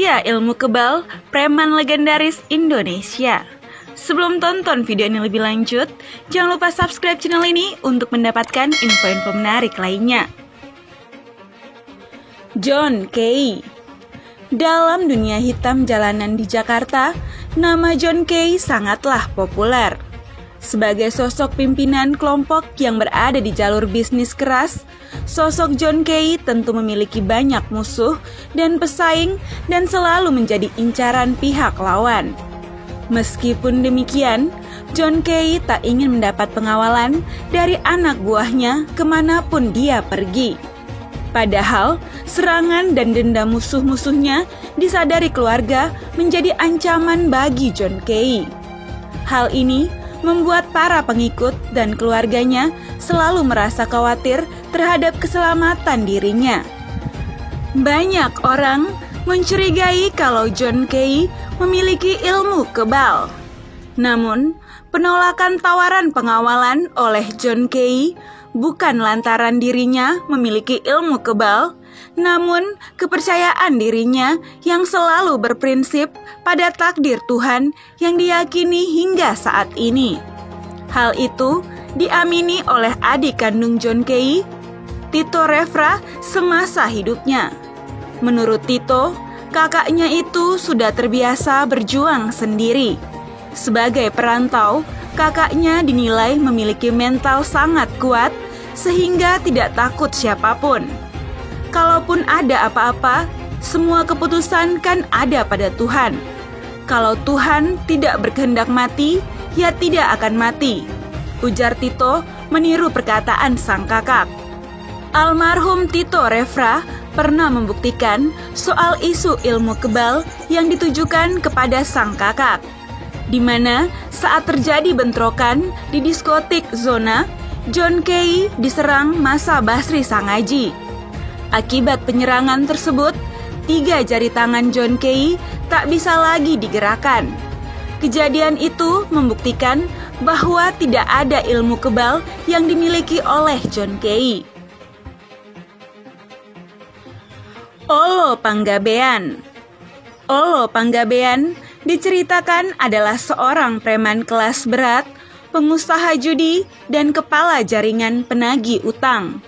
Rahasia Ilmu Kebal Preman Legendaris Indonesia. Sebelum tonton video ini lebih lanjut, jangan lupa subscribe channel ini untuk mendapatkan info-info menarik lainnya. John Kay. Dalam dunia hitam jalanan di Jakarta, nama John Kay sangatlah populer. Sebagai sosok pimpinan kelompok yang berada di jalur bisnis keras, sosok John Kay tentu memiliki banyak musuh dan pesaing dan selalu menjadi incaran pihak lawan. Meskipun demikian, John Kay tak ingin mendapat pengawalan dari anak buahnya kemanapun dia pergi. Padahal, serangan dan dendam musuh-musuhnya disadari keluarga menjadi ancaman bagi John Kay. Hal ini membuat para pengikut dan keluarganya selalu merasa khawatir terhadap keselamatan dirinya. Banyak orang mencurigai kalau John Kay memiliki ilmu kebal. Namun, penolakan tawaran pengawalan oleh John Kay bukan lantaran dirinya memiliki ilmu kebal, namun kepercayaan dirinya yang selalu berprinsip pada takdir Tuhan yang diyakini hingga saat ini. Hal itu diamini oleh adik kandung John Kay, Tito Refra, semasa hidupnya. Menurut Tito, kakaknya itu sudah terbiasa berjuang sendiri. Sebagai perantau, kakaknya dinilai memiliki mental sangat kuat sehingga tidak takut siapapun. Kalaupun ada apa-apa, semua keputusan kan ada pada Tuhan. Kalau Tuhan tidak berkehendak mati, ya tidak akan mati, ujar Tito meniru perkataan sang kakak. Almarhum Tito Refra pernah membuktikan soal isu ilmu kebal yang ditujukan kepada sang kakak, di mana saat terjadi bentrokan di diskotik Zona, John Kay diserang massa Basri Sangaji. Akibat penyerangan tersebut, 3 jari tangan John Kay tak bisa lagi digerakkan. Kejadian itu membuktikan bahwa tidak ada ilmu kebal yang dimiliki oleh John Kay. Olo Panggabean. Olo Panggabean diceritakan adalah seorang preman kelas berat, pengusaha judi, dan kepala jaringan penagih utang.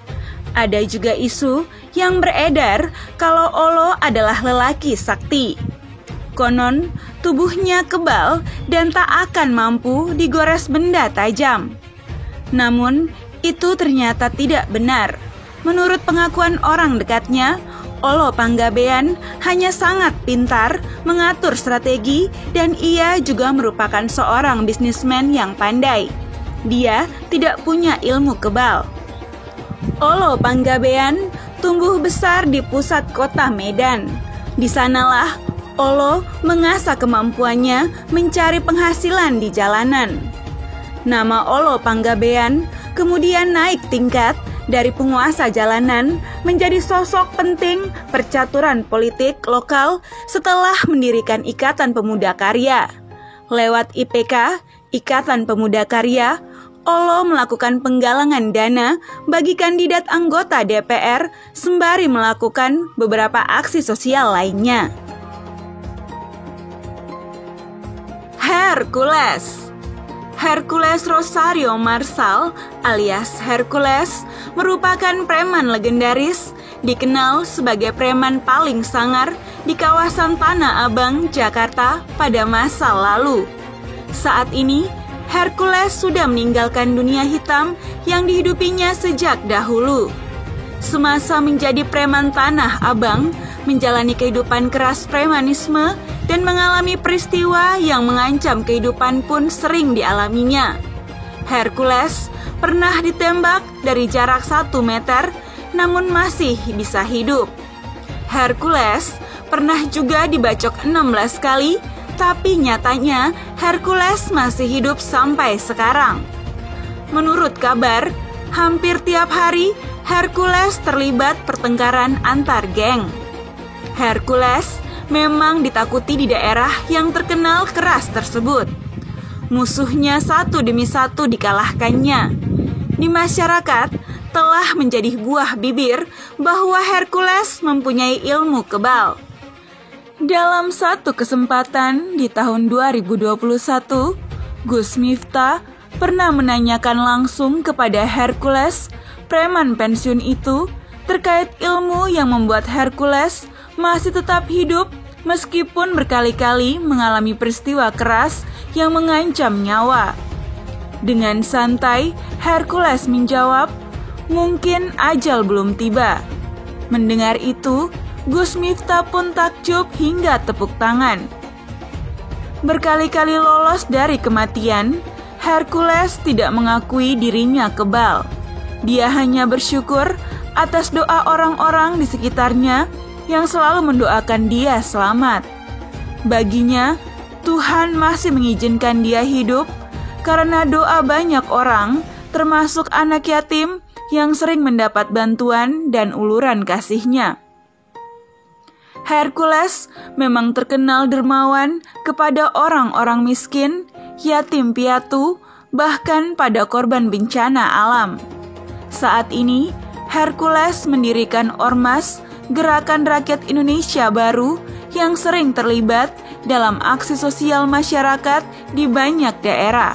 Ada juga isu yang beredar kalau Olo adalah lelaki sakti. Konon, tubuhnya kebal dan tak akan mampu digores benda tajam. Namun, itu ternyata tidak benar. Menurut pengakuan orang dekatnya, Olo Panggabean hanya sangat pintar mengatur strategi dan ia juga merupakan seorang bisnismen yang pandai. Dia tidak punya ilmu kebal. Olo Panggabean tumbuh besar di pusat kota Medan. Di sanalah Olo mengasah kemampuannya mencari penghasilan di jalanan. Nama Olo Panggabean kemudian naik tingkat dari penguasa jalanan menjadi sosok penting percaturan politik lokal setelah mendirikan Ikatan Pemuda Karya. Lewat IPK, Ikatan Pemuda Karya, Olo melakukan penggalangan dana bagi kandidat anggota DPR sembari melakukan beberapa aksi sosial lainnya. Hercules. Hercules Rosario Marsal alias Hercules merupakan preman legendaris, dikenal sebagai preman paling sangar di kawasan Tanah Abang, Jakarta pada masa lalu. Saat ini, Hercules sudah meninggalkan dunia hitam yang dihidupinya sejak dahulu. Semasa menjadi preman Tanah Abang, menjalani kehidupan keras premanisme dan mengalami peristiwa yang mengancam kehidupan pun sering dialaminya. Hercules pernah ditembak dari jarak 1 meter namun masih bisa hidup. Hercules pernah juga dibacok 16 kali, tapi nyatanya Hercules masih hidup sampai sekarang. Menurut kabar, hampir tiap hari Hercules terlibat pertengkaran antar geng. Hercules memang ditakuti di daerah yang terkenal keras tersebut. Musuhnya satu demi satu dikalahkannya. Di masyarakat telah menjadi buah bibir bahwa Hercules mempunyai ilmu kebal. Dalam satu kesempatan di tahun 2021, Gus Miftah pernah menanyakan langsung kepada Hercules, preman pensiun itu, terkait ilmu yang membuat Hercules masih tetap hidup meskipun berkali-kali mengalami peristiwa keras yang mengancam nyawa. Dengan santai, Hercules menjawab, "Mungkin ajal belum tiba." Mendengar itu, Gus Miftah pun takjub hingga tepuk tangan. Berkali-kali lolos dari kematian, Hercules tidak mengakui dirinya kebal. Dia hanya bersyukur atas doa orang-orang di sekitarnya yang selalu mendoakan dia selamat. Baginya, Tuhan masih mengizinkan dia hidup karena doa banyak orang, termasuk anak yatim yang sering mendapat bantuan dan uluran kasihnya. Hercules memang terkenal dermawan kepada orang-orang miskin, yatim piatu, bahkan pada korban bencana alam. Saat ini, Hercules mendirikan Ormas, Gerakan Rakyat Indonesia Baru, yang sering terlibat dalam aksi sosial masyarakat di banyak daerah.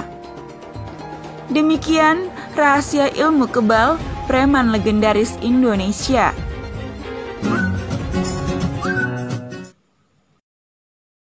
Demikian rahasia ilmu kebal preman legendaris Indonesia.